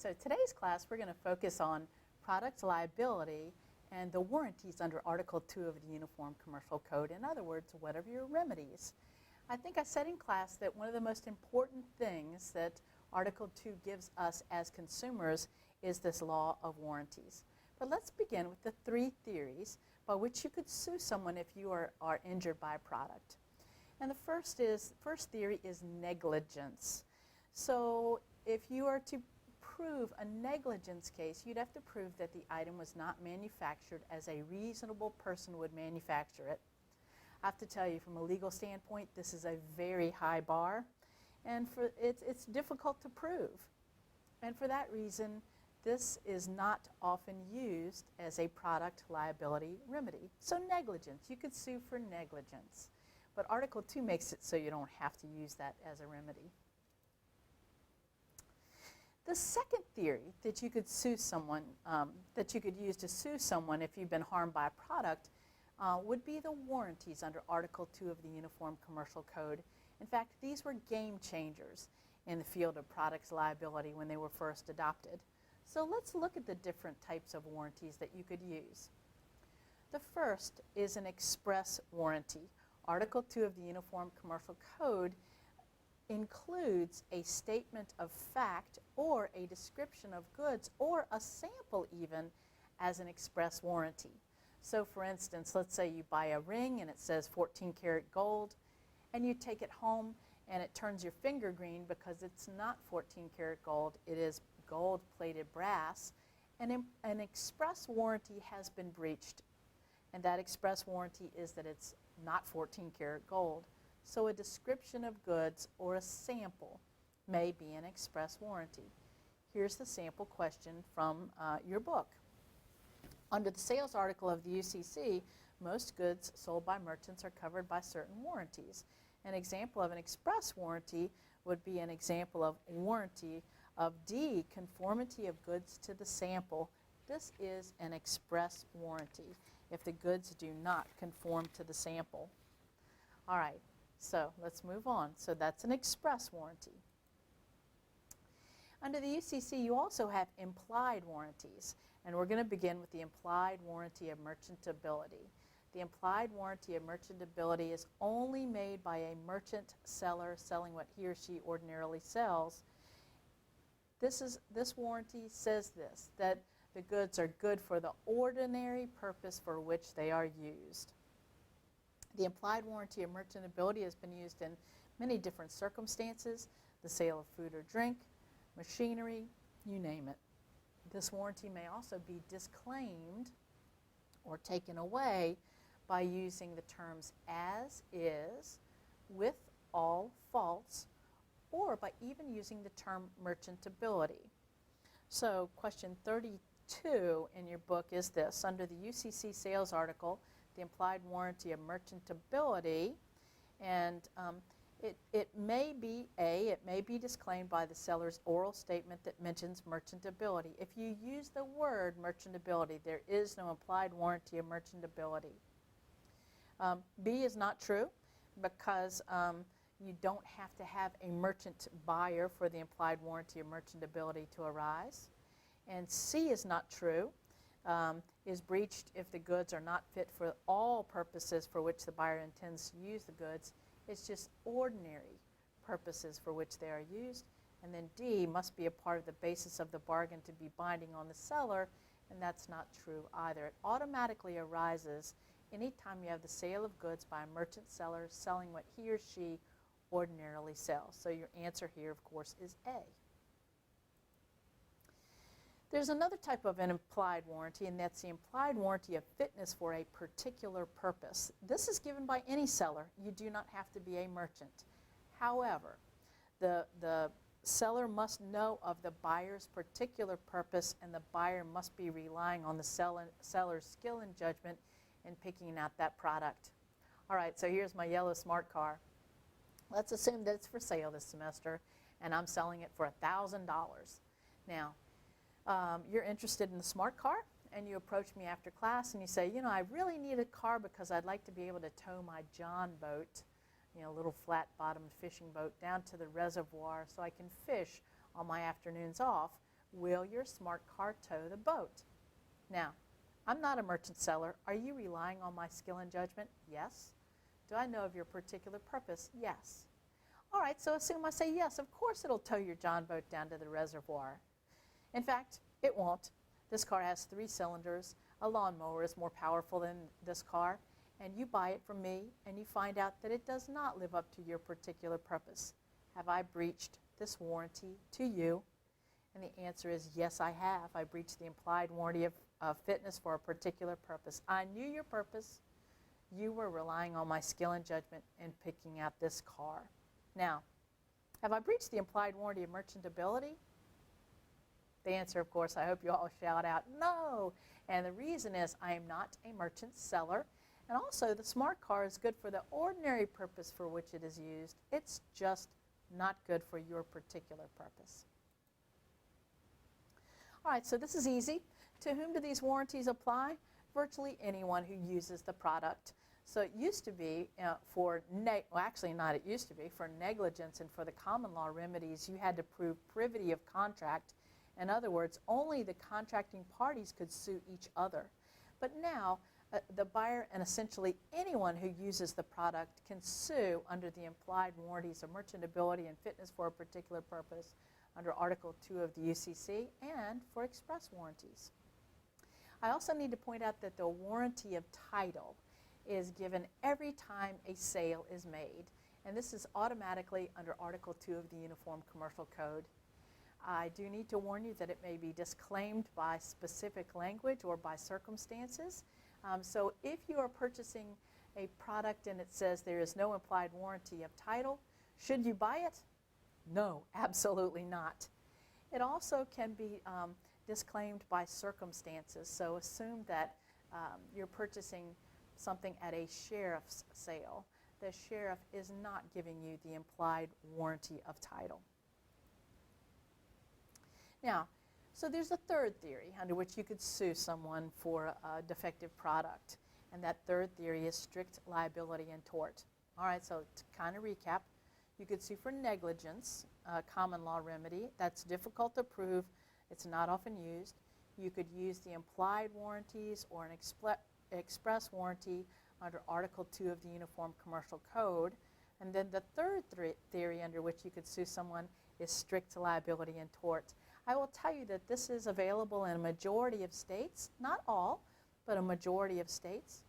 So today's class we're going to focus on product liability and the warranties under Article 2 of the Uniform Commercial Code. In other words, what are your remedies? I think I said in class that one of the most important things that Article 2 gives us as consumers is this law of warranties. But let's begin with the three theories by which you could sue someone if you are injured by a product. And the first theory is negligence. So if you are to prove a negligence case, you'd have to prove that the item was not manufactured as a reasonable person would manufacture it. I have to tell you, from a legal standpoint, this is a very high bar, and it's difficult to prove. And for that reason, this is not often used as a product liability remedy. So negligence, you could sue for negligence. But Article 2 makes it so you don't have to use that as a remedy. The second theory that you could sue someone, that you could use to sue someone if you've been harmed by a product, would be the warranties under Article 2 of the Uniform Commercial Code. In fact, these were game changers in the field of products liability when they were first adopted. So let's look at the different types of warranties that you could use. The first is an express warranty. Article 2 of the Uniform Commercial Code includes a statement of fact or a description of goods or a sample even as an express warranty. So for instance, let's say you buy a ring and it says 14 karat gold, and you take it home and it turns your finger green because it's not 14 karat gold, it is gold plated brass, and an express warranty has been breached. And that express warranty is that it's not 14 karat gold. So a description of goods or a sample may be an express warranty. Here's the sample question from your book. Under the sales article of the UCC, most goods sold by merchants are covered by certain warranties. An example of an express warranty would be an example of warranty of D, conformity of goods to the sample. This is an express warranty if the goods do not conform to the sample. All right. So let's move on. So that's an express warranty. Under the UCC, you also have implied warranties, and we're going to begin with the implied warranty of merchantability. The implied warranty of merchantability is only made by a merchant seller selling what he or she ordinarily sells. This warranty says this, that the goods are good for the ordinary purpose for which they are used. The implied warranty of merchantability has been used in many different circumstances: the sale of food or drink, machinery, you name it. This warranty may also be disclaimed or taken away by using the terms as is, with all faults, or by even using the term merchantability. So question 32 in your book is this: under the UCC sales article, the implied warranty of merchantability, and it may be disclaimed by the seller's oral statement that mentions merchantability. If you use the word merchantability, there is no implied warranty of merchantability. B is not true, because you don't have to have a merchant buyer for the implied warranty of merchantability to arise. And C is not true. Is breached if the goods are not fit for all purposes for which the buyer intends to use the goods. It's just ordinary purposes for which they are used. And then D must be a part of the basis of the bargain to be binding on the seller, and that's not true either. It automatically arises anytime you have the sale of goods by a merchant seller selling what he or she ordinarily sells. So your answer here, of course, is A. There's another type of an implied warranty, and that's the implied warranty of fitness for a particular purpose. This is given by any seller. You do not have to be a merchant. However, the seller must know of the buyer's particular purpose, and the buyer must be relying on the seller's skill and judgment in picking out that product. All right, so here's my yellow smart car. Let's assume that it's for sale this semester, and I'm selling it for $1,000. Now, you're interested in the smart car, and you approach me after class and you say, you know, I really need a car because I'd like to be able to tow my John boat, you know, little flat-bottomed fishing boat, down to the reservoir so I can fish on my afternoons off will your smart car tow the boat? Now, I'm not a merchant seller. Are you relying on my skill and judgment? Yes. Do I know of your particular purpose? Yes. All right, so assume I say yes. Of course it'll tow your John boat down to the reservoir. In fact, it won't. This car has 3 cylinders. A lawnmower is more powerful than this car. And you buy it from me, and you find out that it does not live up to your particular purpose. Have I breached this warranty to you? And the answer is yes, I have. I breached the implied warranty of fitness for a particular purpose. I knew your purpose. You were relying on my skill and judgment in picking out this car. Now, have I breached the implied warranty of merchantability? The answer, of course, I hope you all shout out, no. And the reason is I am not a merchant seller. And also, the smart car is good for the ordinary purpose for which it is used. It's just not good for your particular purpose. All right, so this is easy. To whom do these warranties apply? Virtually anyone who uses the product. So it used to be for negligence and for the common law remedies, you had to prove privity of contract. In other words, only the contracting parties could sue each other. But now, the buyer and essentially anyone who uses the product can sue under the implied warranties of merchantability and fitness for a particular purpose under Article 2 of the UCC and for express warranties. I also need to point out that the warranty of title is given every time a sale is made, and this is automatically under Article 2 of the Uniform Commercial Code. I do need to warn you that it may be disclaimed by specific language or by circumstances. So if you are purchasing a product and it says there is no implied warranty of title, should you buy it? No, absolutely not. It also can be disclaimed by circumstances. So assume that you're purchasing something at a sheriff's sale. The sheriff is not giving you the implied warranty of title. Now, so there's a third theory under which you could sue someone for a defective product, and that third theory is strict liability and tort. All right, so to kind of recap, you could sue for negligence, a common law remedy. That's difficult to prove. It's not often used. You could use the implied warranties or an express warranty under Article 2 of the Uniform Commercial Code. And then the third theory under which you could sue someone is strict liability and tort. I will tell you that this is available in a majority of states, not all, but a majority of states.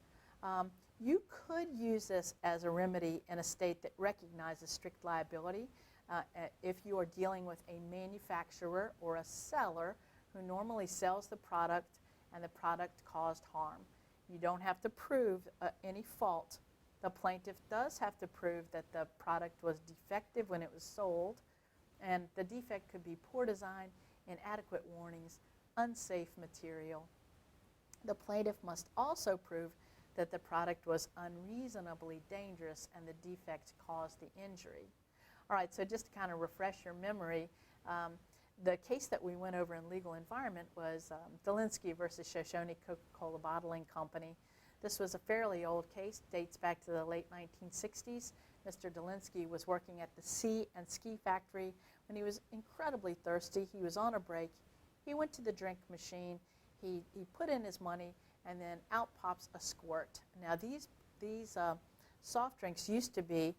You could use this as a remedy in a state that recognizes strict liability if you are dealing with a manufacturer or a seller who normally sells the product and the product caused harm. You don't have to prove any fault. The plaintiff does have to prove that the product was defective when it was sold, and the defect could be poor design, inadequate warnings, unsafe material. The plaintiff must also prove that the product was unreasonably dangerous and the defect caused the injury. All right, so just to kind of refresh your memory, the case that we went over in legal environment was Delinsky versus Shoshone Coca-Cola Bottling Company. This was a fairly old case, dates back to the late 1960s. Mr. Delinsky was working at the Sea and Ski Factory when he was incredibly thirsty. He was on a break. He went to the drink machine. He put in his money, and then out pops a squirt. Now these soft drinks used to be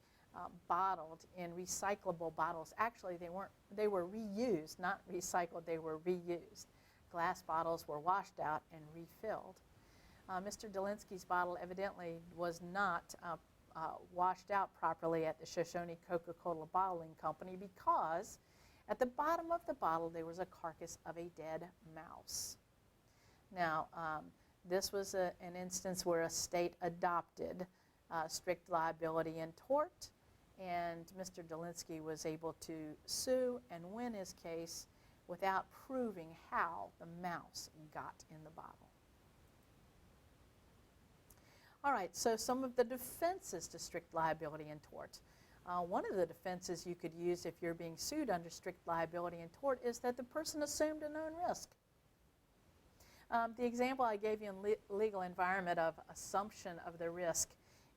bottled in recyclable bottles. Actually, they were reused, not recycled, they were reused. Glass bottles were washed out and refilled. Mr. Delinsky's bottle evidently was not washed out properly at the Shoshone Coca-Cola Bottling Company because at the bottom of the bottle there was a carcass of a dead mouse. Now, this was an instance where a state adopted strict liability and tort, and Mr. Delinsky was able to sue and win his case without proving how the mouse got in the bottle. All right, so some of the defenses to strict liability and tort. One of the defenses you could use if you're being sued under strict liability and tort is that the person assumed a known risk. The example I gave you in legal environment of assumption of the risk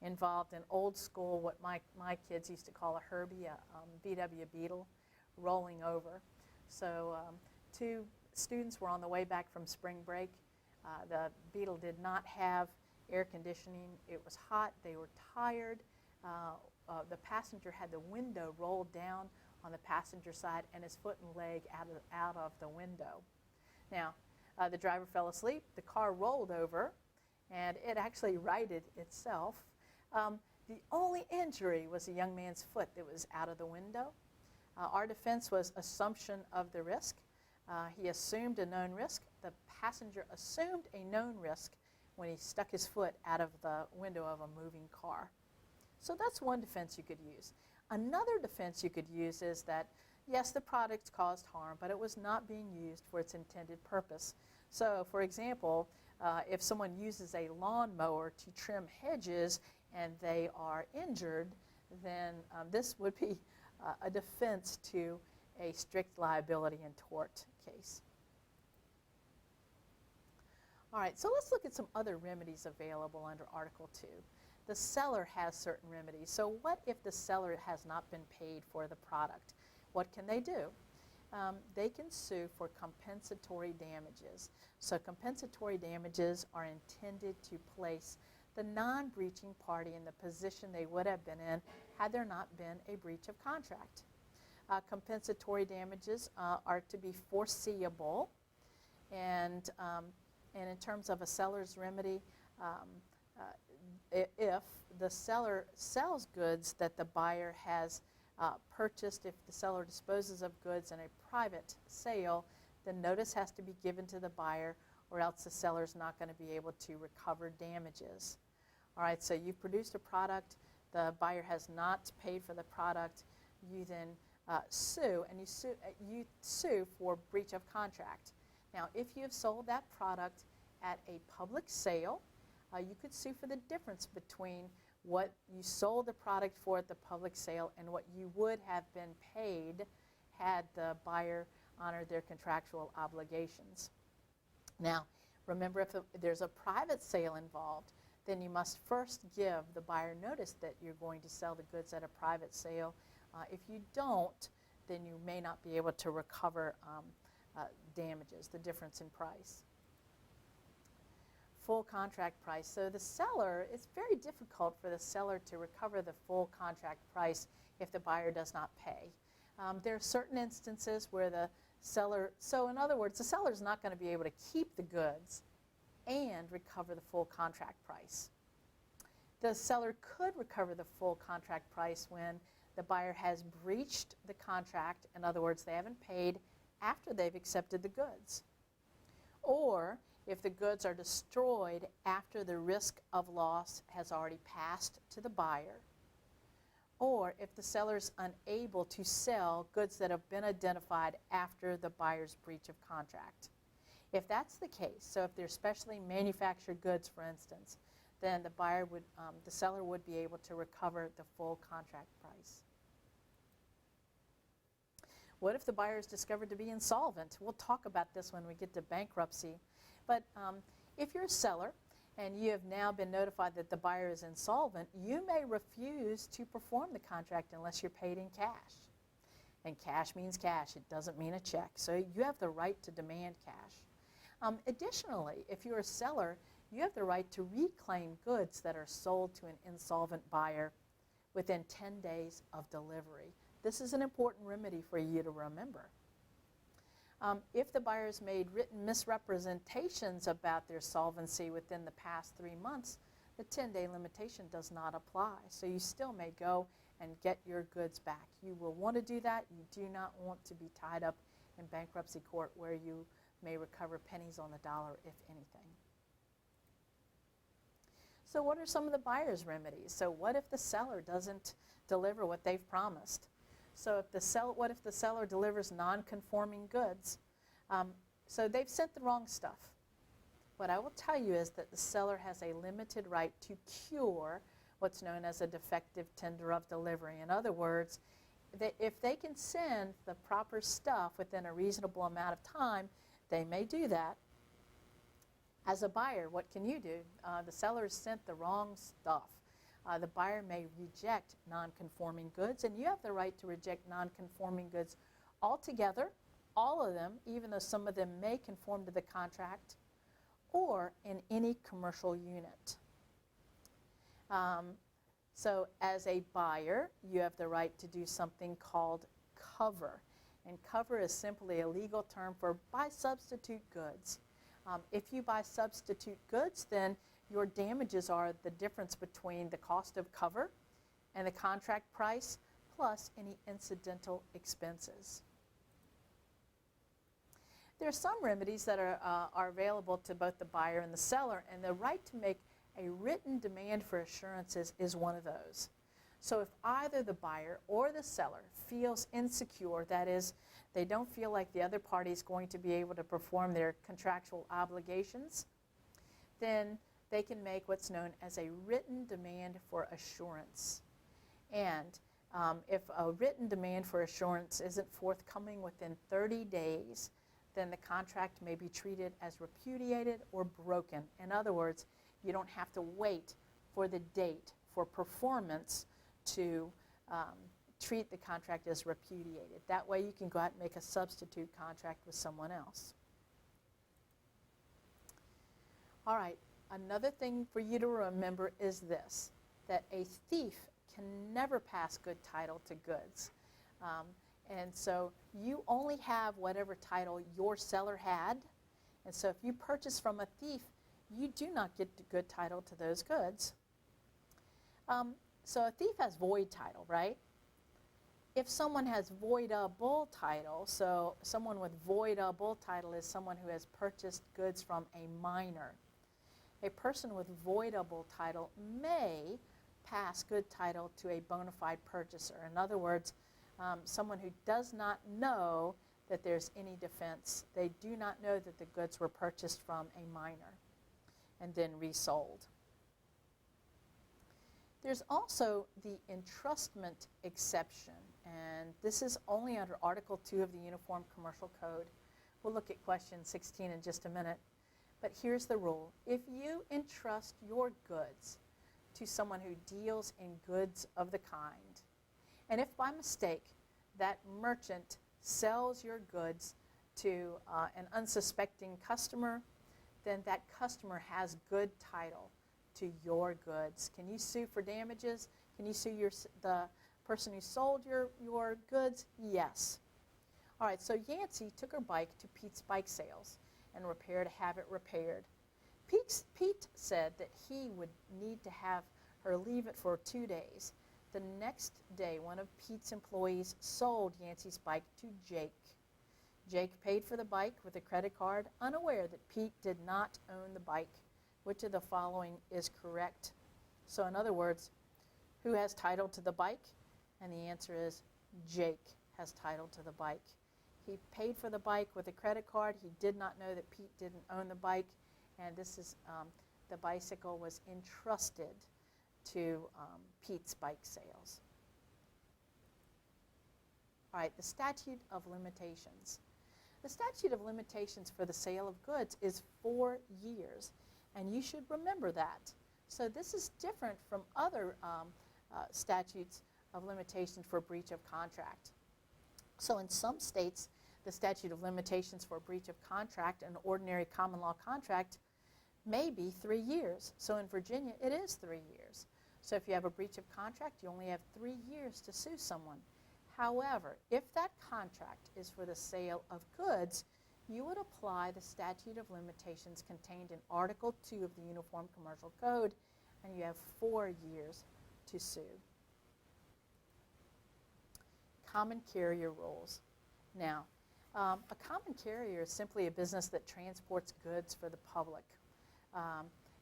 involved an old school, what my kids used to call a Herbie, a VW Beetle, rolling over. So to students were on the way back from spring break. The Beetle did not have air conditioning. It was hot. They were tired. The passenger had the window rolled down on the passenger side and his foot and leg out of the window. Now, the driver fell asleep. The car rolled over, and it actually righted itself. The only injury was a young man's foot that was out of the window. Our defense was assumption of the risk. He assumed a known risk. The passenger assumed a known risk when he stuck his foot out of the window of a moving car. So that's one defense you could use. Another defense you could use is that, yes, the product caused harm, but it was not being used for its intended purpose. So, for example, if someone uses a lawnmower to trim hedges and they are injured, then this would be a defense to a strict liability and tort case. All right, so let's look at some other remedies available under Article 2. The seller has certain remedies. So what if the seller has not been paid for the product? What can they do? They can sue for compensatory damages. So compensatory damages are intended to place the non-breaching party in the position they would have been in had there not been a breach of contract. Compensatory damages are to be foreseeable, and in terms of a seller's remedy, if the seller sells goods that the buyer has purchased, if the seller disposes of goods in a private sale, then notice has to be given to the buyer, or else the seller's not going to be able to recover damages. All right, so you've produced a product, the buyer has not paid for the product, you then sue, and you sue for breach of contract. Now, if you have sold that product at a public sale, you could sue for the difference between what you sold the product for at the public sale and what you would have been paid had the buyer honored their contractual obligations. Now, remember, if there's a private sale involved, then you must first give the buyer notice that you're going to sell the goods at a private sale. If you don't, then you may not be able to recover damages, the difference in price. Full contract price. So the seller, it's very difficult for the seller to recover the full contract price if the buyer does not pay. There are certain instances where the seller, so in other words, the seller is not going to be able to keep the goods and recover the full contract price. The seller could recover the full contract price when the buyer has breached the contract. In other words, they haven't paid after they've accepted the goods. Or if the goods are destroyed after the risk of loss has already passed to the buyer. Or if the seller is unable to sell goods that have been identified after the buyer's breach of contract. If that's the case, so if they're specially manufactured goods, for instance, then the seller would be able to recover the full contract price. What if the buyer is discovered to be insolvent? We'll talk about this when we get to bankruptcy. But if you're a seller and you have now been notified that the buyer is insolvent, you may refuse to perform the contract unless you're paid in cash. And cash means cash. It doesn't mean a check. So you have the right to demand cash. Additionally, if you're a seller, you have the right to reclaim goods that are sold to an insolvent buyer within 10 days of delivery. This is an important remedy for you to remember. If the buyers made written misrepresentations about their solvency within the past 3 months, the 10-day limitation does not apply. So you still may go and get your goods back. You will want to do that. You do not want to be tied up in bankruptcy court where you may recover pennies on the dollar, if anything. So what are some of the buyer's remedies? So what if the seller doesn't deliver what they've promised? So what if the seller delivers non-conforming goods? So they've sent the wrong stuff. What I will tell you is that the seller has a limited right to cure what's known as a defective tender of delivery. In other words, if they can send the proper stuff within a reasonable amount of time, they may do that. As a buyer, what can you do? The seller has sent the wrong stuff. The buyer may reject non-conforming goods, and you have the right to reject non-conforming goods altogether, all of them, even though some of them may conform to the contract, or in any commercial unit. So as a buyer, you have the right to do something called cover. And cover is simply a legal term for buy substitute goods. If you buy substitute goods, then your damages are the difference between the cost of cover and the contract price, plus any incidental expenses. There are some remedies that are available to both the buyer and the seller, and the right to make a written demand for assurances is one of those. So if either the buyer or the seller feels insecure, that is, they don't feel like the other party is going to be able to perform their contractual obligations, then they can make what's known as a written demand for assurance. And if a written demand for assurance isn't forthcoming within 30 days, then the contract may be treated as repudiated or broken. In other words, you don't have to wait for the date for performance to treat the contract as repudiated. That way you can go out and make a substitute contract with someone else. All right, another thing for you to remember is this, that a thief can never pass good title to goods. And so you only have whatever title your seller had. And so if you purchase from a thief, you do not get the good title to those goods. So a thief has void title, right? If someone has voidable title, so someone with voidable title is someone who has purchased goods from a minor. A person with voidable title may pass good title to a bona fide purchaser. In other words, someone who does not know that there's any defense. They do not know that the goods were purchased from a minor and then resold. There's also the entrustment exception, and this is only under Article 2 of the Uniform Commercial Code. We'll look at question 16 in just a minute. But here's the rule. If you entrust your goods to someone who deals in goods of the kind, and if by mistake that merchant sells your goods to an unsuspecting customer, then that customer has good title to your goods. Can you sue for damages? Can you sue the person who sold your goods? Yes. All right, so Yancey took her bike to Pete's Bike Sales and to have it repaired. Pete said that he would need to have her leave it for 2 days. The next day, one of Pete's employees sold Yancey's bike to Jake. Jake paid for the bike with a credit card, unaware that Pete did not own the bike. Which of the following is correct? So in other words, who has title to the bike? And the answer is Jake has title to the bike. He paid for the bike with a credit card. He did not know that Pete didn't own the bike, and this is the bicycle was entrusted to Pete's Bike Sales. All right, the statute of limitations. The statute of limitations for the sale of goods is 4 years, and you should remember that. So this is different from other statutes of limitations for breach of contract. So in some states, the statute of limitations for breach of contract, an ordinary common law contract, may be 3 years. So in Virginia, it is 3 years. So if you have a breach of contract, you only have 3 years to sue someone. However, if that contract is for the sale of goods, you would apply the statute of limitations contained in Article 2 of the Uniform Commercial Code, and you have 4 years to sue. Common carrier rules. Now, a common carrier is simply a business that transports goods for the public.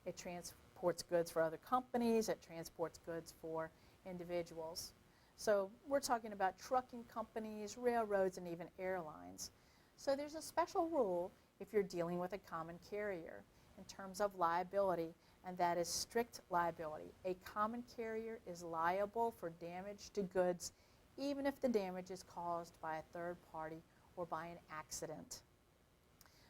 It transports goods for other companies. It transports goods for individuals. So we're talking about trucking companies, railroads, and even airlines. So there's a special rule if you're dealing with a common carrier in terms of liability, and that is strict liability. A common carrier is liable for damage to goods even if the damage is caused by a third party or by an accident.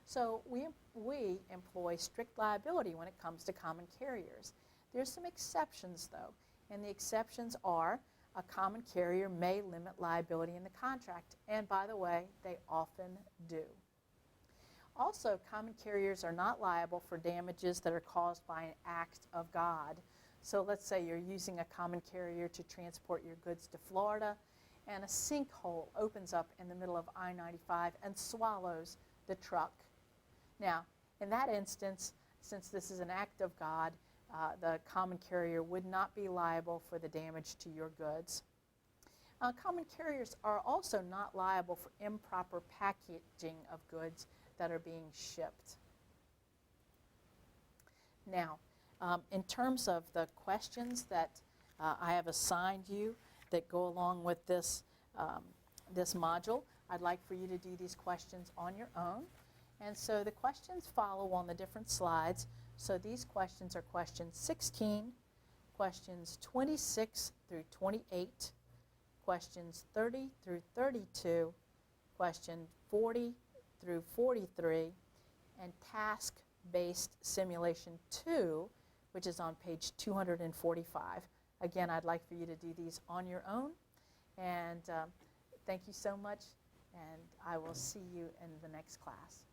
So we employ strict liability when it comes to common carriers. There's some exceptions though, and the exceptions are a common carrier may limit liability in the contract, and by the way, they often do. Also, common carriers are not liable for damages that are caused by an act of God. So let's say you're using a common carrier to transport your goods to Florida, and a sinkhole opens up in the middle of I-95 and swallows the truck. Now, in that instance, since this is an act of God, the common carrier would not be liable for the damage to your goods. Common carriers are also not liable for improper packaging of goods that are being shipped. Now, in terms of the questions that I have assigned you that go along with this, this module, I'd like for you to do these questions on your own. And so the questions follow on the different slides. So these questions are questions 16, questions 26 through 28, questions 30 through 32, question 40 through 43, and task-based simulation 2, which is on page 245. Again, I'd like for you to do these on your own. And thank you so much, and I will see you in the next class.